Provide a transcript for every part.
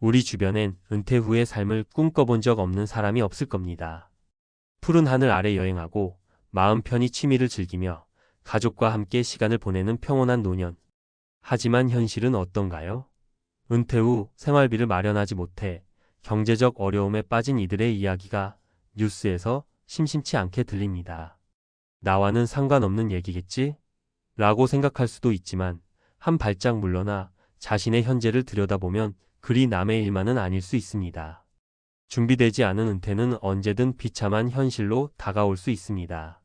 우리 주변엔 은퇴 후의 삶을 꿈꿔본 적 없는 사람이 없을 겁니다. 푸른 하늘 아래 여행하고 마음 편히 취미를 즐기며 가족과 함께 시간을 보내는 평온한 노년. 하지만 현실은 어떤가요? 은퇴 후 생활비를 마련하지 못해 경제적 어려움에 빠진 이들의 이야기가 뉴스에서 심심치 않게 들립니다. 나와는 상관없는 얘기겠지? 라고 생각할 수도 있지만 한 발짝 물러나 자신의 현재를 들여다보면 그리 남의 일만은 아닐 수 있습니다. 준비되지 않은 은퇴는 언제든 비참한 현실로 다가올 수 있습니다.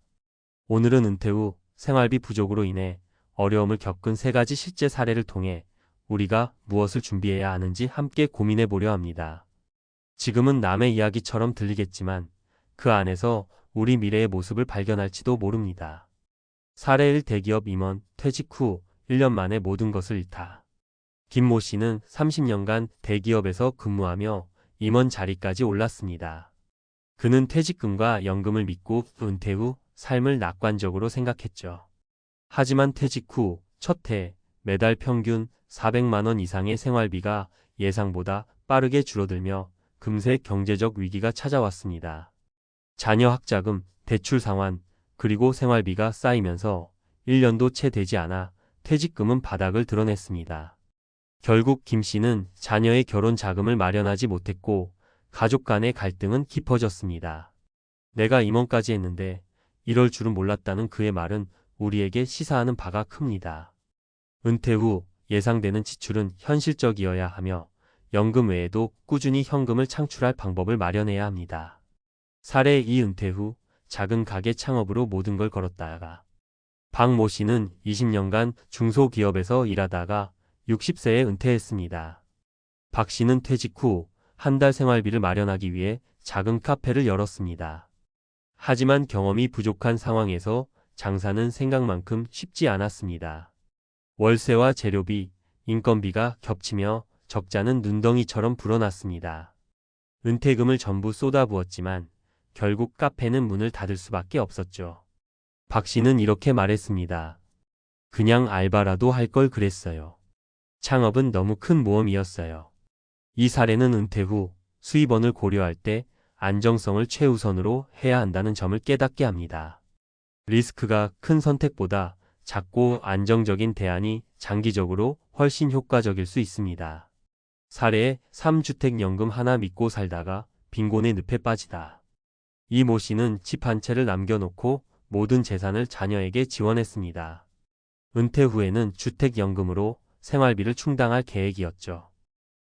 오늘은 은퇴 후 생활비 부족으로 인해 어려움을 겪은 3가지 실제 사례를 통해 우리가 무엇을 준비해야 하는지 함께 고민해 보려 합니다. 지금은 남의 이야기처럼 들리겠지만 그 안에서 우리 미래의 모습을 발견할지도 모릅니다. 사례 1. 대기업 임원, 퇴직 후 1년 만에 모든 것을 잃다. 김모 씨는 30년간 대기업에서 근무하며 임원 자리까지 올랐습니다. 그는 퇴직금과 연금을 믿고 은퇴 후 삶을 낙관적으로 생각했죠. 하지만 퇴직 후 첫 해 매달 평균 400만 원 이상의 생활비가 예상보다 빠르게 줄어들며 금세 경제적 위기가 찾아왔습니다. 자녀 학자금, 대출 상환, 그리고 생활비가 쌓이면서 1년도 채 되지 않아 퇴직금은 바닥을 드러냈습니다. 결국 김 씨는 자녀의 결혼 자금을 마련하지 못했고 가족 간의 갈등은 깊어졌습니다. 내가 임원까지 했는데 이럴 줄은 몰랐다는 그의 말은 우리에게 시사하는 바가 큽니다. 은퇴 후 예상되는 지출은 현실적이어야 하며 연금 외에도 꾸준히 현금을 창출할 방법을 마련해야 합니다. 사례 2. 은퇴 후 작은 가게 창업으로 모든 걸 걸었다가 박 모 씨는 20년간 중소기업에서 일하다가 60세에 은퇴했습니다. 박 씨는 퇴직 후 한 달 생활비를 마련하기 위해 작은 카페를 열었습니다. 하지만 경험이 부족한 상황에서 장사는 생각만큼 쉽지 않았습니다. 월세와 재료비, 인건비가 겹치며 적자는 눈덩이처럼 불어났습니다. 은퇴금을 전부 쏟아부었지만 결국 카페는 문을 닫을 수밖에 없었죠. 박 씨는 이렇게 말했습니다. 그냥 알바라도 할 걸 그랬어요. 창업은 너무 큰 모험이었어요. 이 사례는 은퇴 후 수입원을 고려할 때 안정성을 최우선으로 해야 한다는 점을 깨닫게 합니다. 리스크가 큰 선택보다 작고 안정적인 대안이 장기적으로 훨씬 효과적일 수 있습니다. 사례 3주택연금 하나 믿고 살다가 빈곤의 늪에 빠지다. 이 모 씨는 집 한 채를 남겨놓고 모든 재산을 자녀에게 지원했습니다. 은퇴 후에는 주택연금으로 생활비를 충당할 계획이었죠.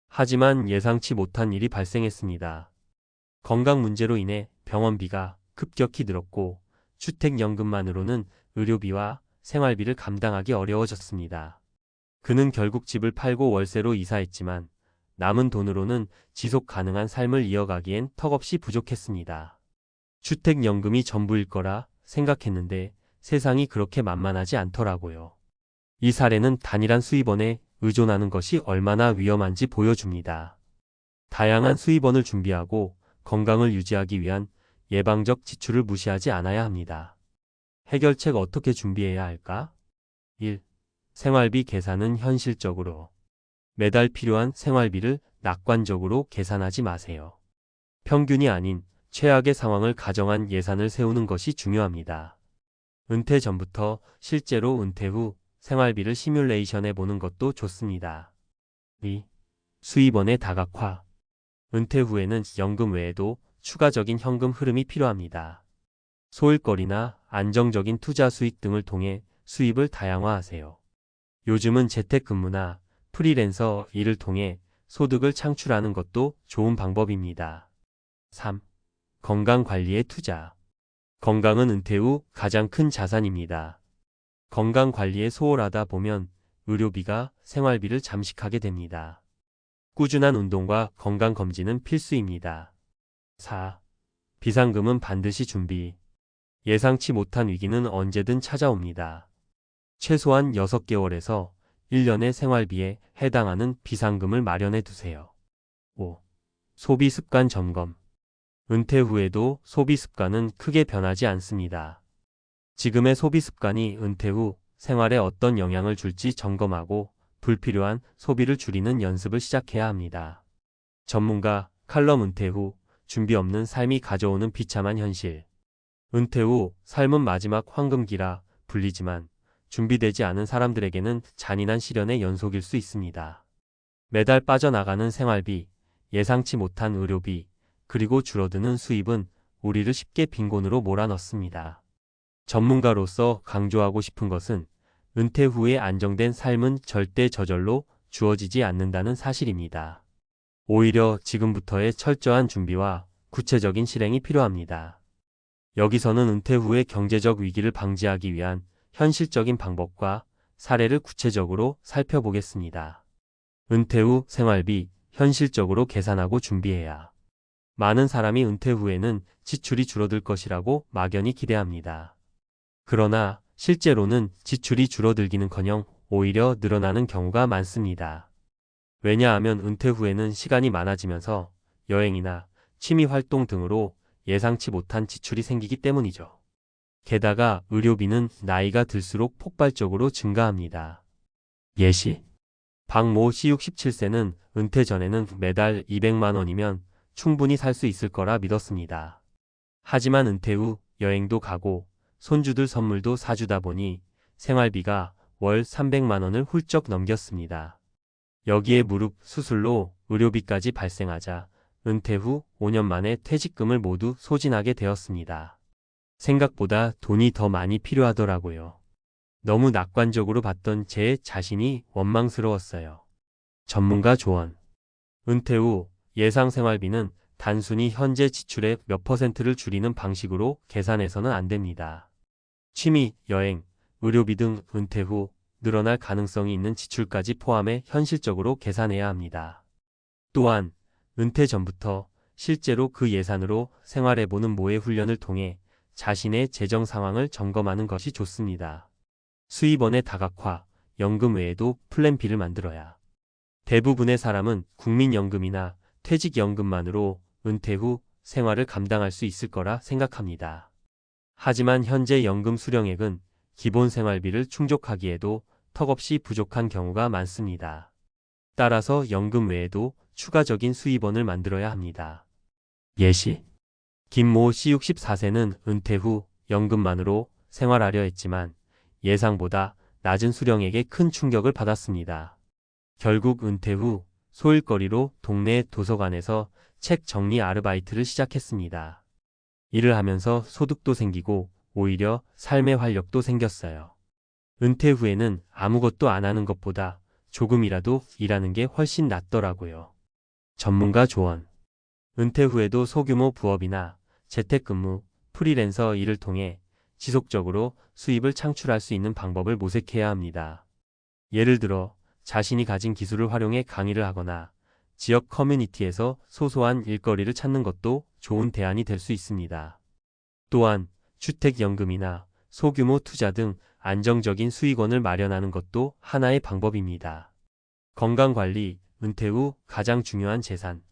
하지만 예상치 못한 일이 발생했습니다. 건강 문제로 인해 병원비가 급격히 늘었고 주택연금만으로는 의료비와 생활비를 감당하기 어려워졌습니다. 그는 결국 집을 팔고 월세로 이사했지만 남은 돈으로는 지속 가능한 삶을 이어가기엔 턱없이 부족했습니다. 주택연금이 전부일 거라 생각했는데 세상이 그렇게 만만하지 않더라고요. 이 사례는 단일한 수입원에 의존하는 것이 얼마나 위험한지 보여줍니다. 다양한 수입원을 준비하고 건강을 유지하기 위한 예방적 지출을 무시하지 않아야 합니다. 해결책 어떻게 준비해야 할까? 1. 생활비 계산은 현실적으로. 매달 필요한 생활비를 낙관적으로 계산하지 마세요. 평균이 아닌 최악의 상황을 가정한 예산을 세우는 것이 중요합니다. 은퇴 전부터 실제로 은퇴 후 생활비를 시뮬레이션해 보는 것도 좋습니다. 2. 수입원의 다각화. 은퇴 후에는 연금 외에도 추가적인 현금 흐름이 필요합니다. 소일거리나 안정적인 투자 수익 등을 통해 수입을 다양화하세요. 요즘은 재택근무나 프리랜서 일을 통해 소득을 창출하는 것도 좋은 방법입니다. 3. 건강관리에 투자. 건강은 은퇴 후 가장 큰 자산입니다. 건강관리에 소홀하다 보면 의료비가 생활비를 잠식하게 됩니다. 꾸준한 운동과 건강검진은 필수입니다. 4. 비상금은 반드시 준비. 예상치 못한 위기는 언제든 찾아옵니다. 최소한 6개월에서 1년의 생활비에 해당하는 비상금을 마련해 두세요. 5. 소비 습관 점검. 은퇴 후에도 소비 습관은 크게 변하지 않습니다. 지금의 소비 습관이 은퇴 후 생활에 어떤 영향을 줄지 점검하고 불필요한 소비를 줄이는 연습을 시작해야 합니다. 전문가 칼럼 은퇴 후 준비 없는 삶이 가져오는 비참한 현실. 은퇴 후 삶은 마지막 황금기라 불리지만 준비되지 않은 사람들에게는 잔인한 시련의 연속일 수 있습니다. 매달 빠져나가는 생활비, 예상치 못한 의료비, 그리고 줄어드는 수입은 우리를 쉽게 빈곤으로 몰아넣습니다. 전문가로서 강조하고 싶은 것은 은퇴 후의 안정된 삶은 절대 저절로 주어지지 않는다는 사실입니다. 오히려 지금부터의 철저한 준비와 구체적인 실행이 필요합니다. 여기서는 은퇴 후의 경제적 위기를 방지하기 위한 현실적인 방법과 사례를 구체적으로 살펴보겠습니다. 은퇴 후 생활비, 현실적으로 계산하고 준비해야. 많은 사람이 은퇴 후에는 지출이 줄어들 것이라고 막연히 기대합니다. 그러나 실제로는 지출이 줄어들기는커녕 오히려 늘어나는 경우가 많습니다. 왜냐하면 은퇴 후에는 시간이 많아지면서 여행이나 취미 활동 등으로 예상치 못한 지출이 생기기 때문이죠. 게다가 의료비는 나이가 들수록 폭발적으로 증가합니다. 예시. 박모 씨 67세는 은퇴 전에는 매달 200만 원이면 충분히 살 수 있을 거라 믿었습니다. 하지만 은퇴 후 여행도 가고 손주들 선물도 사주다 보니 생활비가 월 300만 원을 훌쩍 넘겼습니다. 여기에 무릎 수술로 의료비까지 발생하자 은퇴 후 5년 만에 퇴직금을 모두 소진하게 되었습니다. 생각보다 돈이 더 많이 필요하더라고요. 너무 낙관적으로 봤던 제 자신이 원망스러웠어요. 전문가 조언. 은퇴 후 예상 생활비는 단순히 현재 지출의 몇 %를 줄이는 방식으로 계산해서는 안 됩니다. 취미, 여행, 의료비 등 은퇴 후 늘어날 가능성이 있는 지출까지 포함해 현실적으로 계산해야 합니다. 또한 은퇴 전부터 실제로 그 예산으로 생활해보는 모의 훈련을 통해 자신의 재정 상황을 점검하는 것이 좋습니다. 수입원의 다각화, 연금 외에도 플랜 B를 만들어야. 대부분의 사람은 국민연금이나 퇴직연금만으로 은퇴 후 생활을 감당할 수 있을 거라 생각합니다. 하지만 현재 연금 수령액은 기본 생활비를 충족하기에도 턱없이 부족한 경우가 많습니다. 따라서 연금 외에도 추가적인 수입원을 만들어야 합니다. 예시. 김모 씨 64세는 은퇴 후 연금만으로 생활하려 했지만 예상보다 낮은 수령액에 큰 충격을 받았습니다. 결국 은퇴 후 소일거리로 동네 도서관에서 책 정리 아르바이트를 시작했습니다. 일을 하면서 소득도 생기고 오히려 삶의 활력도 생겼어요. 은퇴 후에는 아무것도 안 하는 것보다 조금이라도 일하는 게 훨씬 낫더라고요. 전문가 조언. 은퇴 후에도 소규모 부업이나 재택근무, 프리랜서 일을 통해 지속적으로 수입을 창출할 수 있는 방법을 모색해야 합니다. 예를 들어 자신이 가진 기술을 활용해 강의를 하거나 지역 커뮤니티에서 소소한 일거리를 찾는 것도 좋은 대안이 될 수 있습니다. 또한 주택연금이나 소규모 투자 등 안정적인 수익원을 마련하는 것도 하나의 방법입니다. 건강관리, 은퇴 후 가장 중요한 재산.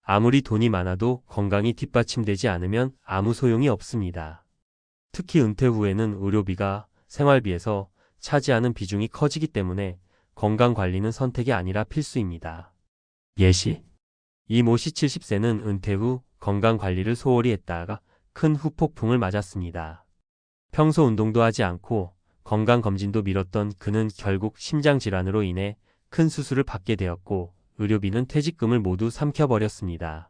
아무리 돈이 많아도 건강이 뒷받침되지 않으면 아무 소용이 없습니다. 특히 은퇴 후에는 의료비가 생활비에서 차지하는 비중이 커지기 때문에 건강관리는 선택이 아니라 필수입니다. 예시. 이모 씨 70세는 은퇴 후 건강관리를 소홀히 했다가 큰 후폭풍을 맞았습니다. 평소 운동도 하지 않고 건강검진도 미뤘던 그는 결국 심장질환으로 인해 큰 수술을 받게 되었고 의료비는 퇴직금을 모두 삼켜버렸습니다.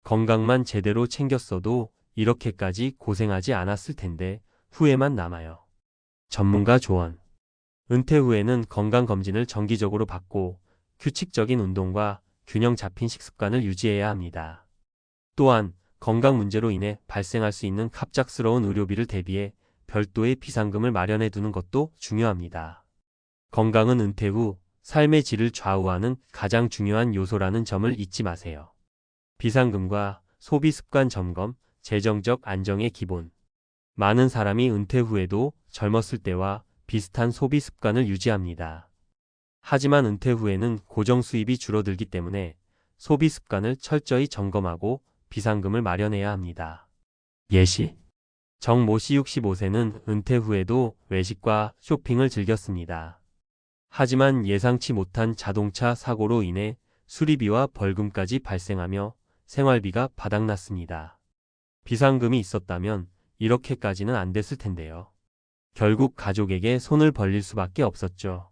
건강만 제대로 챙겼어도 이렇게까지 고생하지 않았을 텐데 후회만 남아요. 전문가 조언. 은퇴 후에는 건강검진을 정기적으로 받고 규칙적인 운동과 균형 잡힌 식습관을 유지해야 합니다. 또한 건강 문제로 인해 발생할 수 있는 갑작스러운 의료비를 대비해 별도의 비상금을 마련해 두는 것도 중요합니다. 건강은 은퇴 후 삶의 질을 좌우하는 가장 중요한 요소라는 점을 잊지 마세요. 비상금과 소비 습관 점검, 재정적 안정의 기본. 많은 사람이 은퇴 후에도 젊었을 때와 비슷한 소비 습관을 유지합니다. 하지만 은퇴 후에는 고정 수입이 줄어들기 때문에 소비 습관을 철저히 점검하고 비상금을 마련해야 합니다. 예시. 정모 씨 65세는 은퇴 후에도 외식과 쇼핑을 즐겼습니다. 하지만 예상치 못한 자동차 사고로 인해 수리비와 벌금까지 발생하며 생활비가 바닥났습니다. 비상금이 있었다면 이렇게까지는 안 됐을 텐데요. 결국 가족에게 손을 벌릴 수밖에 없었죠.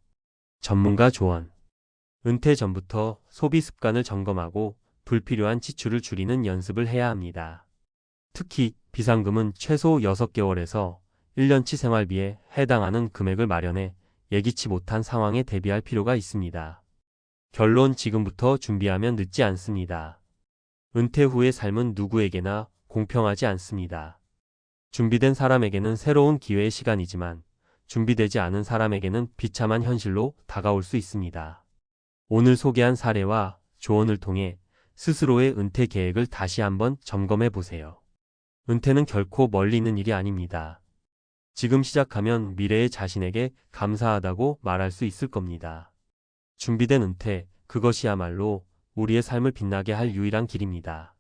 전문가 조언. 은퇴 전부터 소비 습관을 점검하고 불필요한 지출을 줄이는 연습을 해야 합니다. 특히 비상금은 최소 6개월에서 1년치 생활비에 해당하는 금액을 마련해 예기치 못한 상황에 대비할 필요가 있습니다. 결론, 지금부터 준비하면 늦지 않습니다. 은퇴 후의 삶은 누구에게나 공평하지 않습니다. 준비된 사람에게는 새로운 기회의 시간이지만 준비되지 않은 사람에게는 비참한 현실로 다가올 수 있습니다. 오늘 소개한 사례와 조언을 통해 스스로의 은퇴 계획을 다시 한번 점검해 보세요. 은퇴는 결코 멀리 있는 일이 아닙니다. 지금 시작하면 미래의 자신에게 감사하다고 말할 수 있을 겁니다. 준비된 은퇴, 그것이야말로 우리의 삶을 빛나게 할 유일한 길입니다.